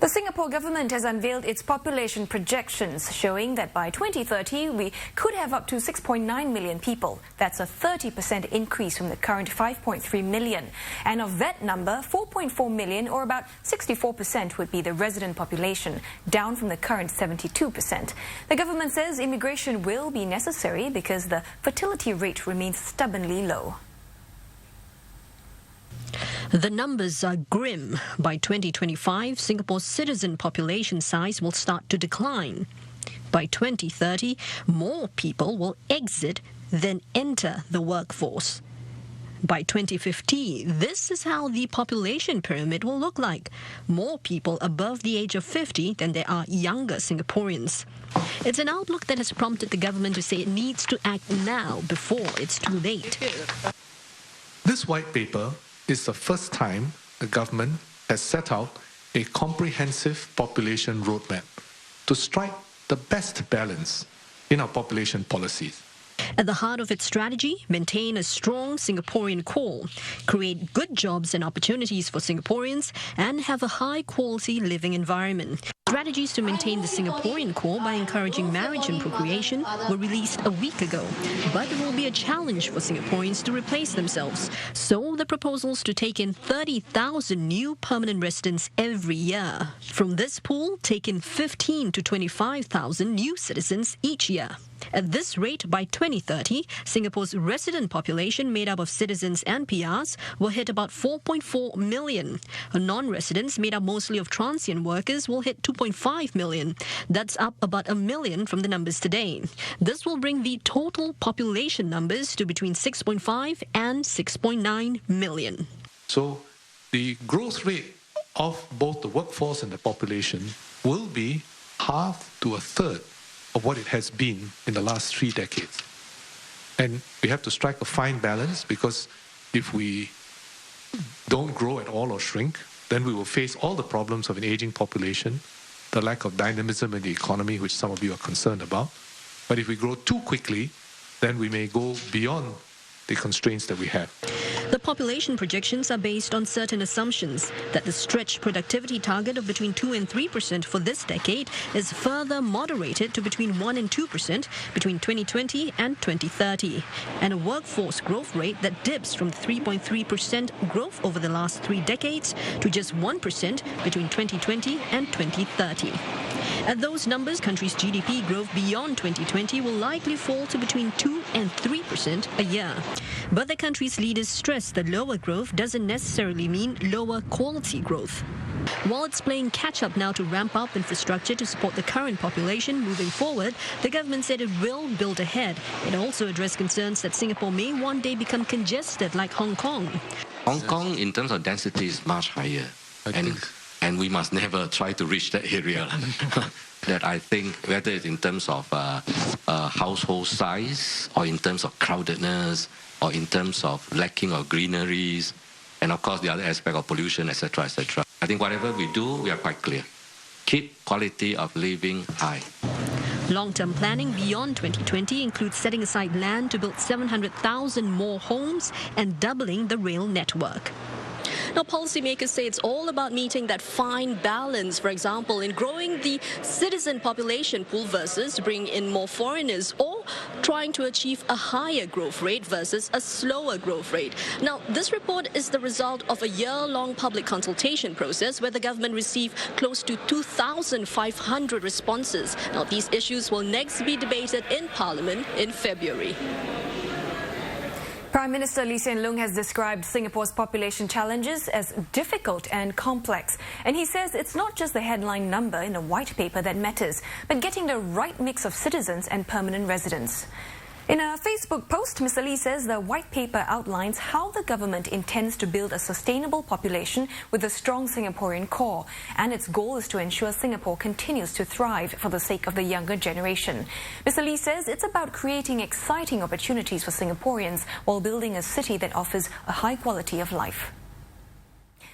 The Singapore government has unveiled its population projections, showing that by 2030 we could have up to 6.9 million people. That's a 30% increase from the current 5.3 million. And of that number, 4.4 million, or about 64%, would be the resident population, down from the current 72%. The government says immigration will be necessary because the fertility rate remains stubbornly low. The numbers are grim. By 2025, Singapore's citizen population size will start to decline. By 2030, more people will exit than enter the workforce. By 2050, this is how the population pyramid will look like. More people above the age of 50 than there are younger Singaporeans. It's an outlook that has prompted the government to say it needs to act now before it's too late. This white paper is the first time the government has set out a comprehensive population roadmap to strike the best balance in our population policies. At the heart of its strategy, maintain a strong Singaporean core, create good jobs and opportunities for Singaporeans, and have a high-quality living environment. Strategies to maintain the Singaporean core by encouraging marriage and procreation were released a week ago, but it will be a challenge for Singaporeans to replace themselves. So the proposals to take in 30,000 new permanent residents every year. From this pool, take in 15 to 25,000 new citizens each year. At this rate, by 2030, Singapore's resident population made up of citizens and PRs will hit about 4.4 million. Non-residents made up mostly of transient workers will hit 2.5 million. That's up about 1 million from the numbers today. This will bring the total population numbers to between 6.5 and 6.9 million. So the growth rate of both the workforce and the population will be half to a third of what it has been in the last 3 decades. And we have to strike a fine balance, because if we don't grow at all or shrink, then we will face all the problems of an aging population, the lack of dynamism in the economy, which some of you are concerned about. But if we grow too quickly, then we may go beyond the constraints that we have. The population projections are based on certain assumptions that the stretched productivity target of between 2 and 3% for this decade is further moderated to between 1 and 2% between 2020 and 2030, and a workforce growth rate that dips from 3.3% growth over the last 3 decades to just 1% between 2020 and 2030. At those numbers, country's GDP growth beyond 2020 will likely fall to between 2 and 3% a year. But the country's leaders stress that lower growth doesn't necessarily mean lower quality growth. While it's playing catch-up now to ramp up infrastructure to support the current population moving forward, the government said it will build ahead. It also addressed concerns that Singapore may one day become congested like Hong Kong. Hong Kong, in terms of density, is much higher. And we must never try to reach that area. That I think, whether it's in terms of household size, or in terms of crowdedness, or in terms of lacking of greeneries, and of course the other aspect of pollution, etc., etc. I think whatever we do, we are quite clear. Keep quality of living high. Long-term planning beyond 2020 includes setting aside land to build 700,000 more homes and doubling the rail network. Now, policymakers say it's all about meeting that fine balance, for example, in growing the citizen population pool versus bringing in more foreigners, or trying to achieve a higher growth rate versus a slower growth rate. Now, this report is the result of a year-long public consultation process where the government received close to 2,500 responses. Now, these issues will next be debated in Parliament in February. Prime Minister Lee Hsien Loong has described Singapore's population challenges as difficult and complex. And he says it's not just the headline number in a white paper that matters, but getting the right mix of citizens and permanent residents. In a Facebook post, Mr. Lee says the white paper outlines how the government intends to build a sustainable population with a strong Singaporean core, and its goal is to ensure Singapore continues to thrive for the sake of the younger generation. Mr. Lee says it's about creating exciting opportunities for Singaporeans while building a city that offers a high quality of life.